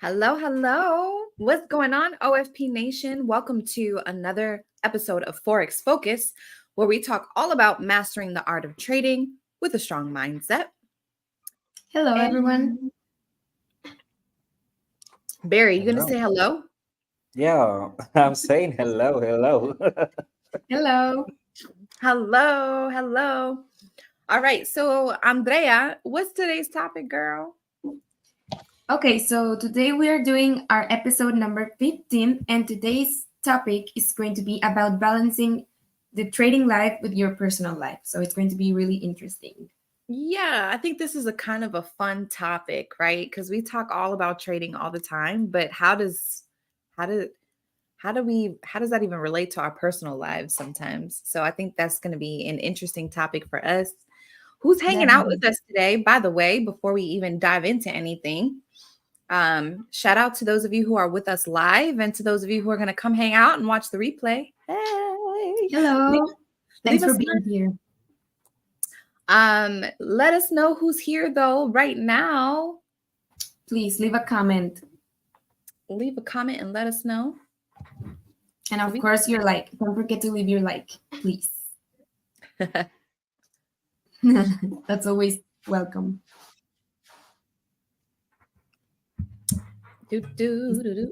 Hello, hello. What's going on, OFP Nation? Welcome to another episode of Forex Focus, where we talk all about mastering the art of trading with a strong mindset. Hello, And everyone. Barry, you going to Hello. say hello? Yeah, I'm saying hello, hello. Hello. Hello, hello. All right. So, Andrea, what's today's topic, girl? Okay, so today we are doing our episode number 15, and today's topic is going to be about balancing the trading life with your personal life. So it's going to be really interesting. Yeah, I think this is a kind of a fun topic, right? Because we talk all about trading all the time, but how does how do how does that even relate to our personal lives sometimes? So I think that's going to be an interesting topic for us. Who's hanging out with Definitely. us today, by the way, before we even dive into anything? Shout out to those of you who are with us live and to those of you who are going to come hang out and watch the replay. Hey, leave, Hello. leave Thanks us for being here. let us know who's here though right now. Please leave a comment. Leave a comment and let us know. And of course, your like. Don't forget to leave your like, please. That's always welcome.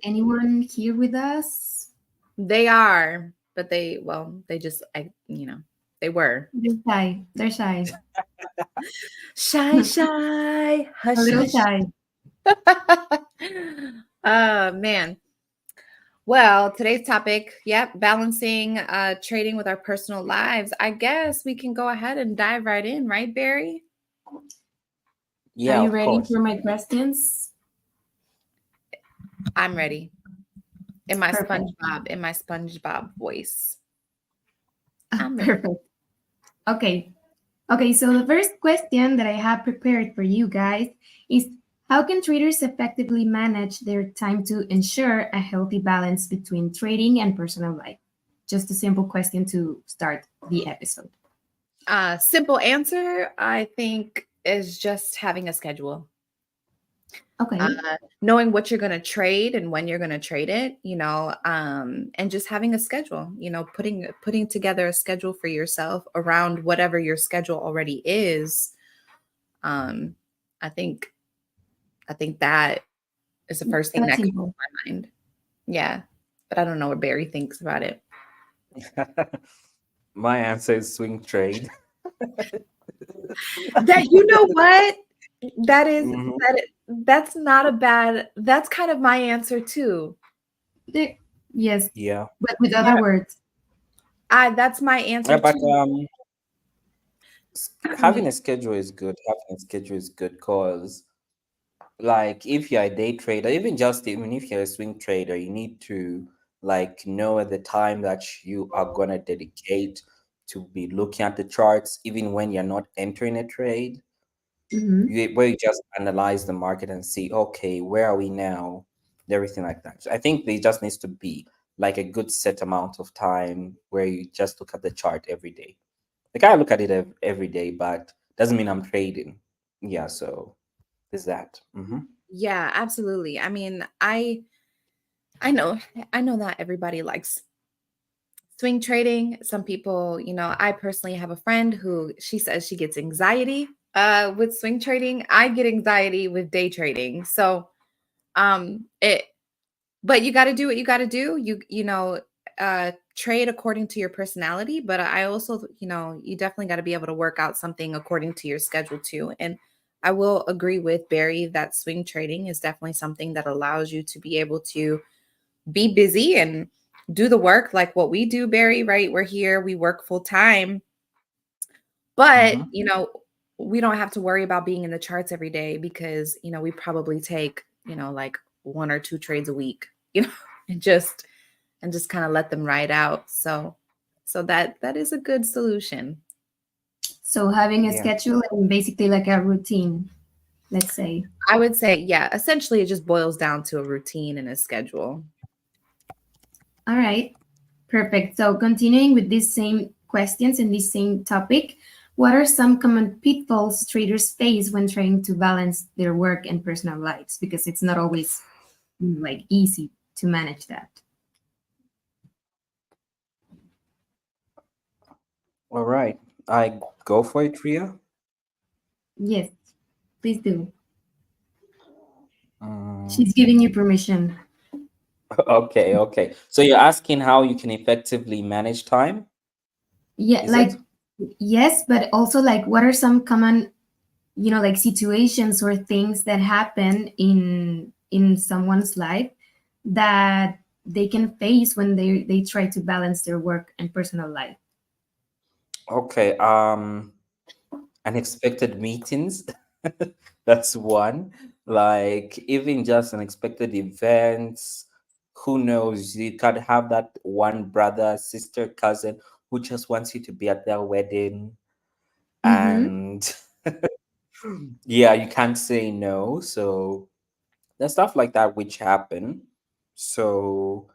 Anyone here with us? They are, but they just they were They're shy. They're shy. shy, hush, A little hush. shy. Oh man. Well, today's topic, balancing trading with our personal lives. I guess we can go ahead and dive right in, right, Barry? Yeah, Are you of ready course. for my questions? I'm ready. In my Perfect. SpongeBob voice. I'm ready. Perfect. Okay, so the first question that I have prepared for you guys is how can traders effectively manage their time to ensure a healthy balance between trading and personal life? Just a simple question to start the episode. Simple answer, I think, is just having a schedule. Okay. Knowing what you're going to trade and when you're going to trade it, and just having a schedule, putting together a schedule for yourself around whatever your schedule already is. I think that is the first thing That's that comes to simple. my mind. Yeah, but I don't know what Barry thinks about it. My answer is swing trade. That you know what? That is Mhm. that's not a bad. That's kind of my answer too. Yes, Yeah. but with other Yeah, words. that's my answer But too. having a schedule is good. Having a schedule is good because, like, if you're a day trader, even if you're a swing trader, you need to like know at the time that you are gonna dedicate to be looking at the charts, even when you're not entering a trade. Mhm. Where you just analyze the market and see, okay, where are we now? Everything like that. So I think there just needs to be like a good set amount of time where you just look at the chart every day. Like I look at it every day, but doesn't mean I'm trading. Yeah, so there's that. Yeah, absolutely. I mean, I know not everybody likes swing trading. Some people, I personally have a friend who she says she gets anxiety with swing trading. I get anxiety with day trading. So, it but you got to do what you got to do. Trade according to your personality, but I also, you definitely got to be able to work out something according to your schedule too. And I will agree with Barry that swing trading is definitely something that allows you to be able to be busy and do the work like what we do, Barry, right? We're here, we work full time, but, Mm-hmm. we don't have to worry about being in the charts every day because, we probably take, like one or two trades a week, and just kind of let them ride out. So that is a good solution. So having a Yeah. schedule and basically like a routine, let's say. I would say, yeah, essentially it just boils down to a routine and a schedule. All right. Perfect. So continuing with these same questions and this same topic, what are some common pitfalls traders face when trying to balance their work and personal lives? Because it's not always like easy to manage that? All right. I go for it, Ria. Yes, please do. Mm, She's giving you permission. okay, okay. So you're asking how you can effectively manage time, Yeah, is it? like yes, but also like what are some common, like situations or things that happen in someone's life that they can face when they try to balance their work and personal life? Okay. Unexpected meetings. That's one. Like even just unexpected events. Who knows? You could have that one brother, sister, cousin who just wants you to be at their wedding, Mm-hmm. and yeah, you can't say no. So there's stuff like that which happen. So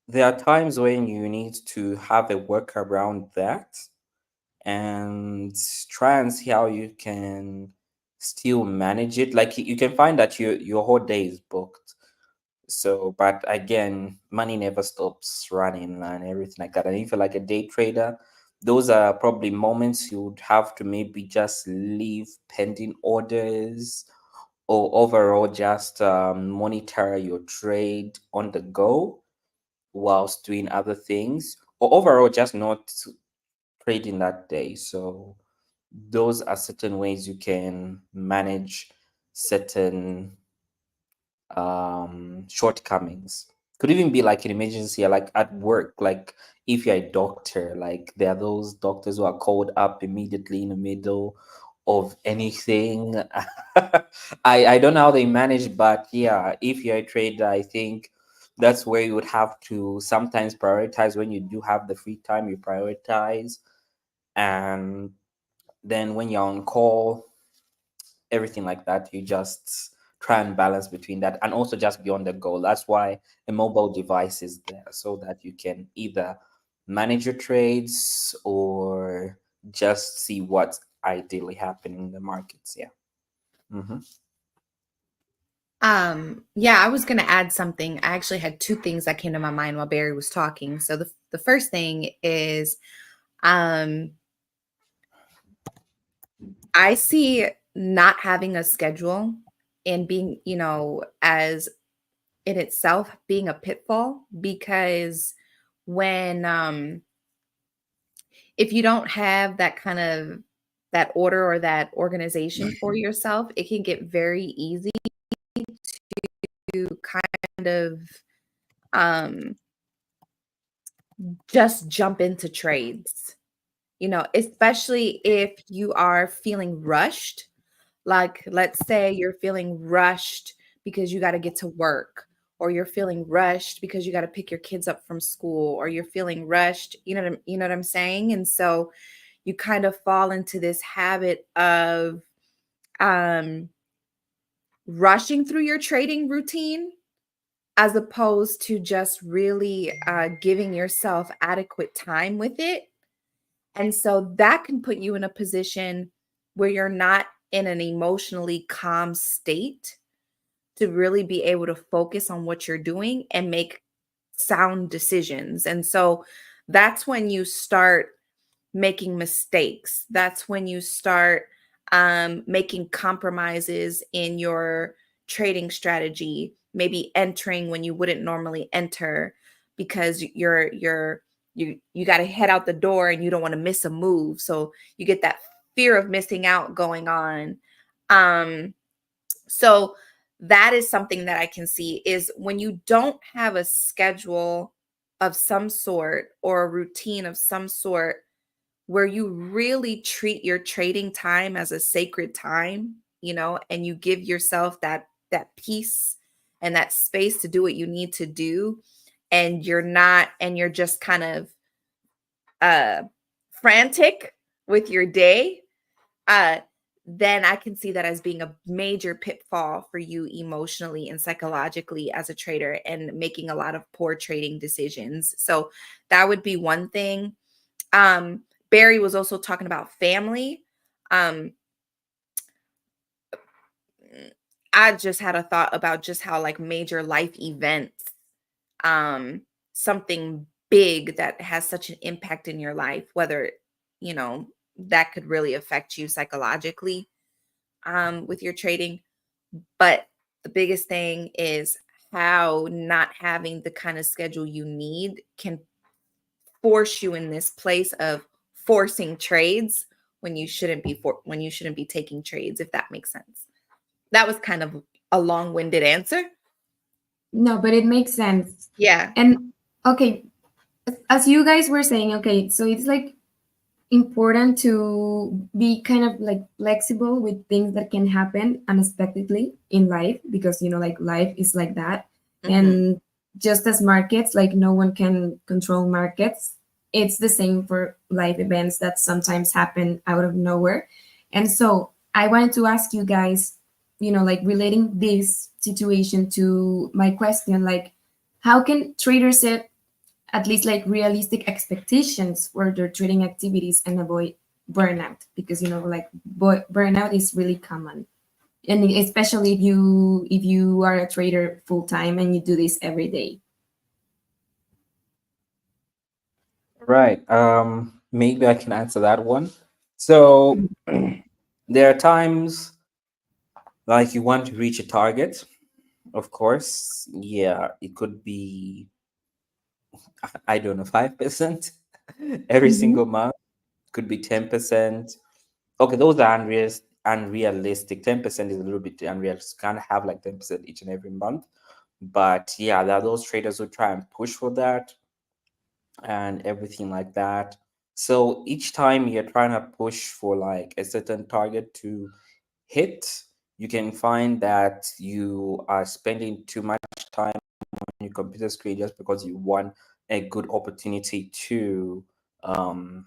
there are times when you need to have a work around that and try and see how you can still manage it. Like you can find that your whole day is booked. So, but again, money never stops running and everything like that. And if you're like a day trader, those are probably moments you would have to maybe just leave pending orders or overall just monitor your trade on the go whilst doing other things, or overall just not trading that day. So those are certain ways you can manage certain shortcomings. Could even be like an emergency, like at work, like if you're a doctor, like there are those doctors who are called up immediately in the middle of anything. I don't know how they manage, but yeah, if you're a trader, I think that's where you would have to sometimes prioritize. When you do have the free time, you prioritize, and then when you're on call, everything like that, you just try and balance between that and also just be on the go. That's why a mobile device is there, so that you can either manage your trades or just see what's ideally happening in the markets. Yeah. Hmm. Yeah, I was gonna add something. I actually had two things that came to my mind while Barry was talking. So the first thing is um I see not having a schedule and being, as in itself being a pitfall because when if you don't have that kind of that order or that organization for yourself, it can get very easy to kind of um just jump into trades, especially if you are feeling rushed. Like, let's say you're feeling rushed because you got to get to work, or you're feeling rushed because you got to pick your kids up from school, or you're feeling rushed, you know what I'm saying? And so you kind of fall into this habit of um rushing through your trading routine as opposed to just really giving yourself adequate time with it. And so that can put you in a position where you're not in an emotionally calm state to really be able to focus on what you're doing and make sound decisions. And so that's when you start making mistakes. That's when you start making compromises in your trading strategy, maybe entering when you wouldn't normally enter because you got to head out the door and you don't want to miss a move. So you get that fear of missing out going on. So that is something that I can see is when you don't have a schedule of some sort or a routine of some sort where you really treat your trading time as a sacred time, and you give yourself that peace and that space to do what you need to do, and you're just kind of uh frantic with your day, uh then I can see that as being a major pitfall for you emotionally and psychologically as a trader and making a lot of poor trading decisions. So that would be one thing. um Barry was also talking about family. um I just had a thought about just how like major life events, um, something big that has such an impact in your life, whether, you know, that could really affect you psychologically, with your trading. But the biggest thing is how not having the kind of schedule you need can force you in this place of forcing trades when you shouldn't be when you shouldn't be taking trades, if that makes sense. That was kind of a long-winded answer. No, but it makes sense. Yeah. And okay, as you guys were saying, okay, so it's like important to be kind of like flexible with things that can happen unexpectedly in life, because like life is like that. Mhm. And just as markets, like no one can control markets, it's the same for life events that sometimes happen out of nowhere. And so I wanted to ask you guys, like relating this situation to my question, like how can traders set at least like realistic expectations for their trading activities and avoid burnout, because like burnout is really common, and especially if you are a trader full time and you do this every day. Right. Maybe I can answer that one. So there are times like you want to reach a target, of course. Yeah, it could be, I don't know, 5% every Mhm. single month, could be 10%. Okay, those are unrealistic. 10% is a little bit unrealistic. Can't have like 10% each and every month. But yeah, there are those traders who try and push for that and everything like that. So each time you're trying to push for like a certain target to hit, you can find that you are spending too much time on your computer screen just because you want a good opportunity to um,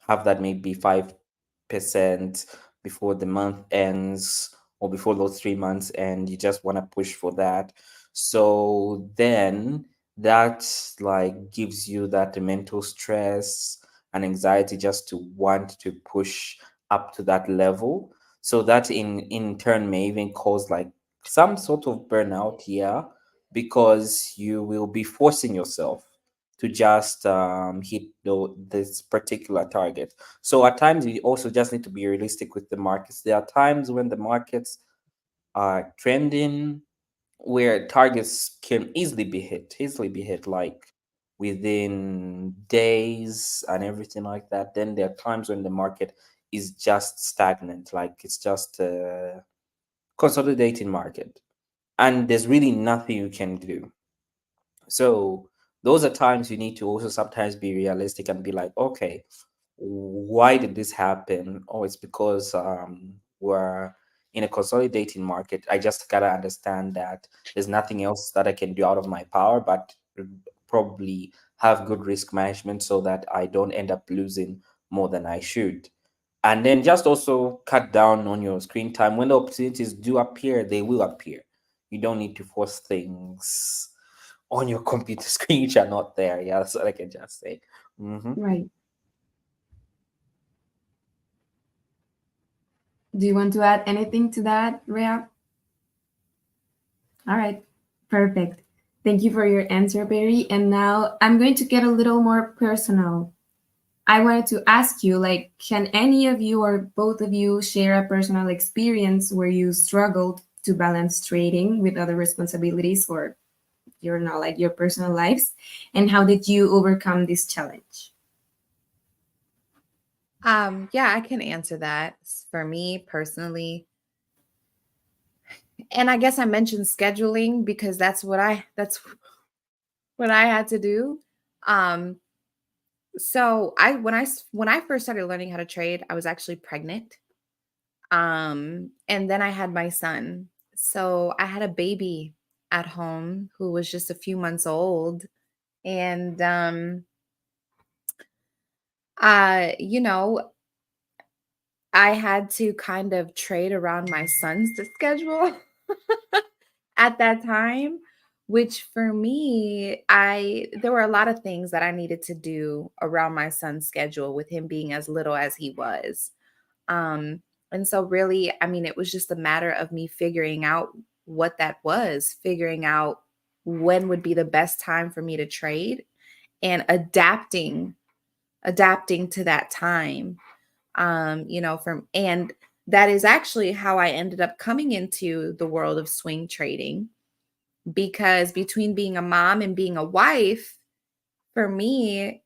have that maybe 5% before the month ends or before those 3 months, and you just want to push for that. So then that like gives you that mental stress and anxiety just to want to push up to that level. So that in turn may even cause like some sort of burnout, yeah, because you will be forcing yourself to just hit this particular target. So at times you also just need to be realistic with the markets. There are times when the markets are trending where targets can easily be hit like within days and everything like that. Then there are times when the market is just stagnant, like it's just a consolidating market, and there's really nothing you can do. So those are times you need to also sometimes be realistic and be like, okay, why did this happen? Oh, it's because we're in a consolidating market. I just gotta understand that there's nothing else that I can do out of my power, but probably have good risk management so that I don't end up losing more than I should. And then just also cut down on your screen time. When the opportunities do appear, they will appear. You don't need to force things on your computer screen which are not there. Yeah, that's what I can just say. Hmm. Right. Do you want to add anything to that, Rhea? All right, perfect. Thank you for your answer, Barry. And now I'm going to get a little more personal. I wanted to ask you, like, can any of you or both of you share a personal experience where you struggled to balance trading with other responsibilities or like your personal lives? And how did you overcome this challenge? Yeah, I can answer that. For me personally, and I guess I mentioned scheduling because that's what I had to do. Um, so when I first started learning how to trade, I was actually pregnant. And then I had my son. So I had a baby at home who was just a few months old. And you know, I had to kind of trade around my son's schedule at that time, which for me, I there were a lot of things that I needed to do around my son's schedule with him being as little as he was. Um, And so really, I mean, it was just a matter of me figuring out what that was, figuring out when would be the best time for me to trade and adapting to that time. From and that is actually how I ended up coming into the world of swing trading, because between being a mom and being a wife, for me,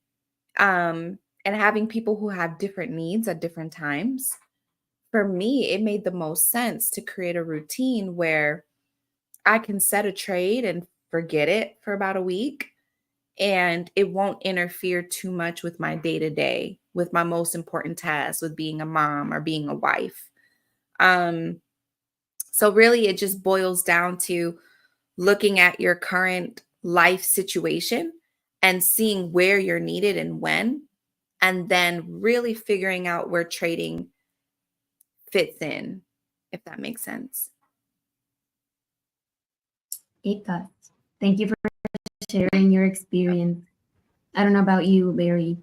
and having people who have different needs at different times, for me, it made the most sense to create a routine where I can set a trade and forget it for about a week, and it won't interfere too much with my day to day, with my most important tasks, with being a mom or being a wife. Um, so really, it just boils down to looking at your current life situation and seeing where you're needed and when, and then really figuring out where trading fits in, if that makes sense. It does. Thank you for sharing your experience. I don't know about you, Barry.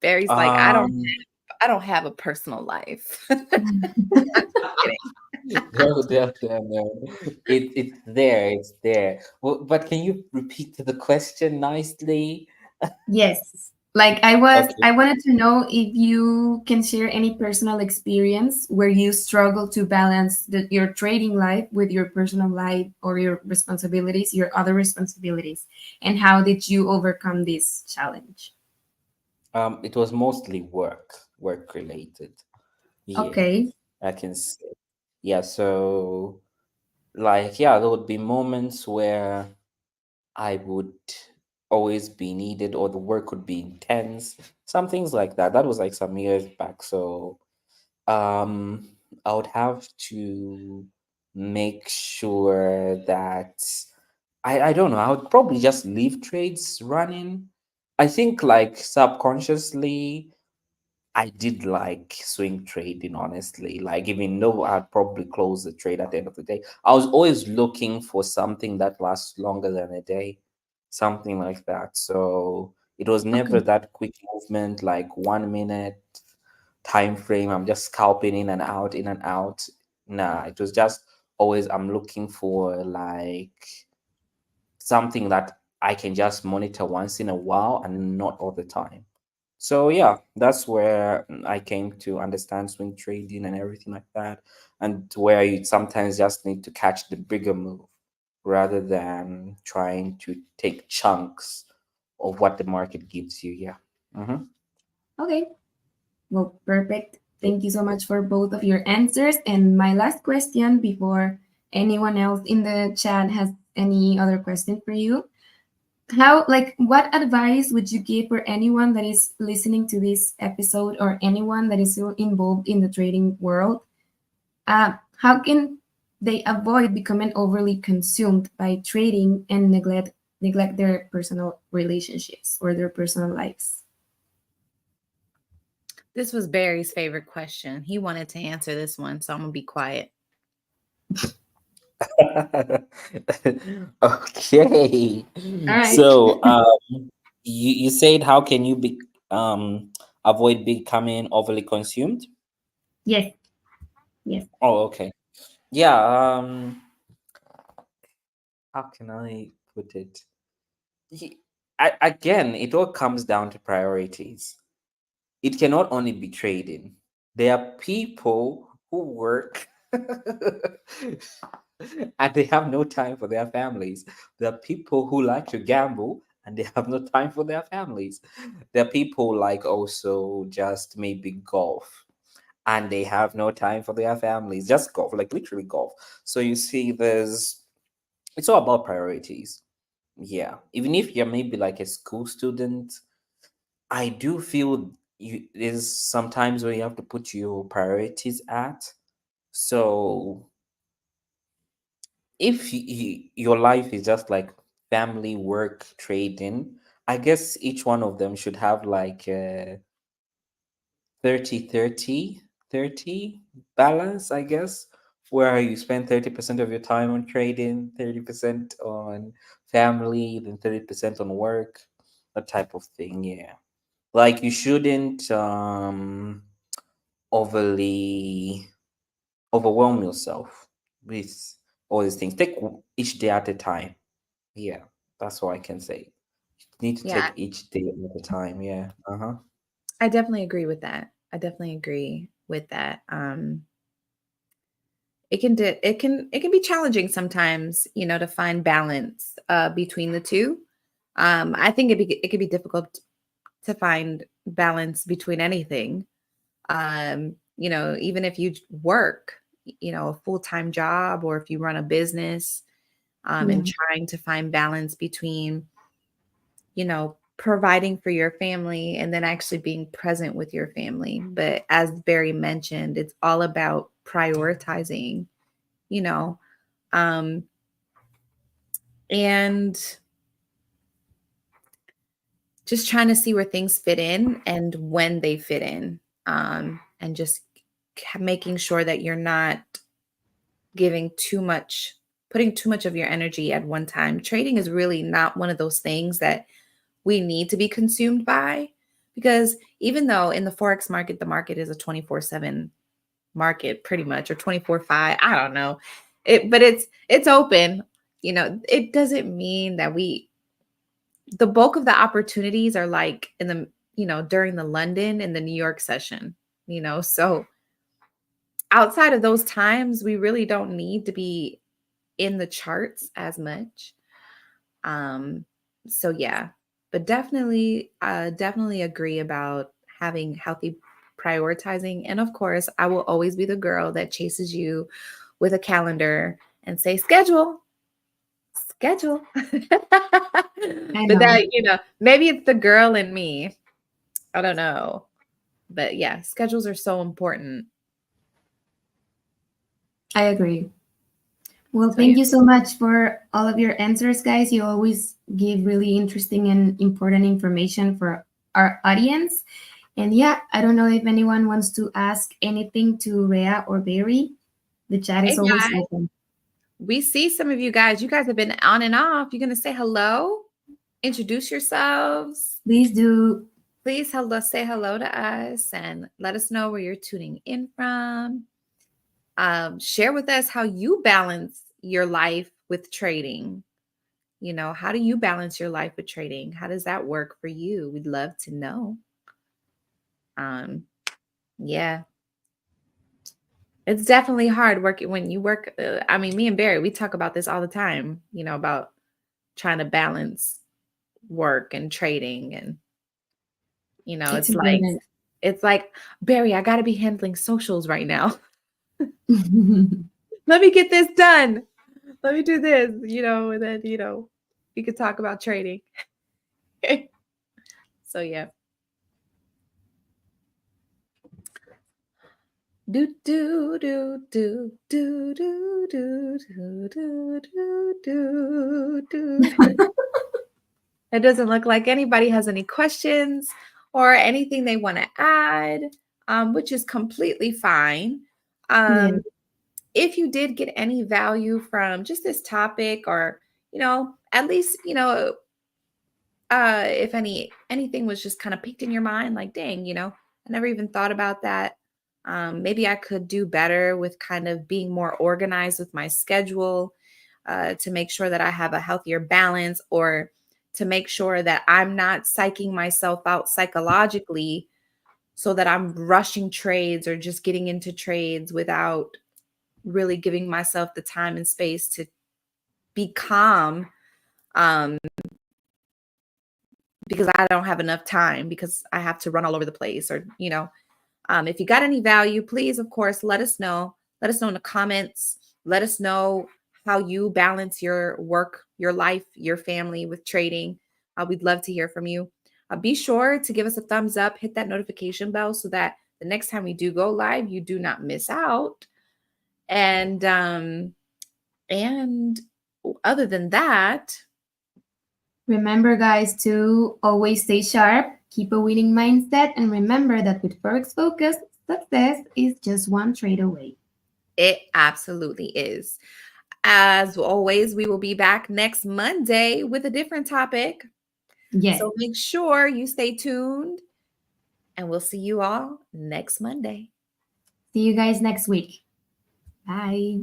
Barry's like, Um, I don't have a personal life. I'm kidding. no. It's there. It's there. Well, but can you repeat the question nicely? Yes. Like Okay. I wanted to know if you can share any personal experience where you struggle to balance your trading life with your personal life or your responsibilities, your other responsibilities, and how did you overcome this challenge? It was mostly work related. Yeah, Okay. I can say. Yeah, so like yeah, there would be moments where I would always be needed or the work would be intense, some things like that. That was like some years back. So um I would have to make sure that I don't know, I would probably just leave trades running. I think like subconsciously I did like swing trading, honestly. Like, even though I'd probably close the trade at the end of the day, I was always looking for something that lasts longer than a day, something like that. So it was never Okay. that quick movement, like 1 minute time frame. I'm just scalping in and out, in and out. Nah, it was just always I'm looking for like something that I can just monitor once in a while and not all the time. So yeah, that's where I came to understand swing trading and everything like that, and where you sometimes just need to catch the bigger move rather than trying to take chunks of what the market gives you. Yeah. Mm-hmm. Okay. Well, perfect. Thank you so much for both of your answers. And my last question before anyone else in the chat has any other question for you. How, like, what advice would you give for anyone that is listening to this episode or anyone that is still involved in the trading world? How can they avoid becoming overly consumed by trading and neglect their personal relationships or their personal lives? This was Barry's favorite question. He wanted to answer this one, so I'm gonna be quiet. Okay. All right. So you said how can you be avoid becoming overly consumed? Yes. Yes. Oh, okay. Yeah, how can I put it? Ye- again, it all comes down to priorities. It cannot only be trading. There are people who work and they have no time for their families. There are people who like to gamble and they have no time for their families. There are people like also just maybe golf and they have no time for their families. Just golf, like literally golf. So you see, it's all about priorities. Yeah. Even if you're maybe like a school student, I do feel there's sometimes where you have to put your priorities at. So if your life is just like family, work, trading, I guess each one of them should have like a 30 30 30 balance, I guess, where you spend 30% of your time on trading, 30% on family, then 30% on work, that type of thing. Yeah. Like you shouldn't overly overwhelm yourself with all these things. Take each day at a time. Yeah, that's what I can say. You need to Yeah, take each day at a time. Yeah. Uh-huh. I definitely agree with that. I definitely agree with that. It can be challenging sometimes, to find balance between the two. I think it could be difficult to find balance between anything. Even if you work, a full-time job, or if you run a business, Yeah. and trying to find balance between, providing for your family and then actually being present with your family. But as Barry mentioned, it's all about prioritizing, you know, um, and just trying to see where things fit in and when they fit in, and just making sure that you're not giving too much, putting too much of your energy at one time. Trading is really not one of those things that we need to be consumed by, because even though in the Forex market, the market is a 24/7 market pretty much, or 24/5, I don't know. But it's open. It doesn't mean that the bulk of the opportunities are like in the, during the London and the New York session, so outside of those times, we really don't need to be in the charts as much. Um, so yeah, but definitely agree about having healthy prioritizing. And of course, I will always be the girl that chases you with a calendar and say, schedule, schedule. I But know. that, maybe it's the girl in me. I don't know. But yeah, schedules are so important. I agree. Well, So yeah. thank you so much for all of your answers, guys. You always give really interesting and important information for our audience. And yeah, I don't know if anyone wants to ask anything to Rhea or Barry. The chat Hey is always guys, open. we see some of you guys. You guys have been on and off. You're gonna say hello, introduce yourselves. Please do. Please say hello to us and let us know where you're tuning in from. Share with us how you balance your life with trading. How do you balance your life with trading? How does that work for you? We'd love to know. Yeah, it's definitely hard working when you work. I mean, me and Barry, we talk about this all the time, about trying to balance work and trading. And, It's it's like, important. Barry, I got to be handling socials right now. Let me get this done. Let me do this, and then, we could talk about trading. So yeah. Do do do do do do do do do do do do. It doesn't look like anybody has any questions or anything they want to add, which is completely fine. Yeah. If you did get any value from just this topic, or at least if anything was just kind of piqued in your mind, like, dang, I never even thought about that. Maybe I could do better with kind of being more organized with my schedule, to make sure that I have a healthier balance, or to make sure that I'm not psyching myself out psychologically so that I'm rushing trades or just getting into trades without really giving myself the time and space to be calm, um, because I don't have enough time, because I have to run all over the place, or, if you got any value, please, of course, let us know. Let us know in the comments. Let us know how you balance your work, your life, your family with trading. We'd love to hear from you. Be sure to give us a thumbs up, hit that notification bell, so that the next time we do go live, you do not miss out. And other than that, Remember, guys, to always stay sharp, keep a winning mindset, and remember that with Forex Focus, success is just one trade away. it absolutely is. As always, we will be back next Monday with a different topic. Yes. So make sure you stay tuned, and we'll see you all next Monday. See you guys next week. Bye.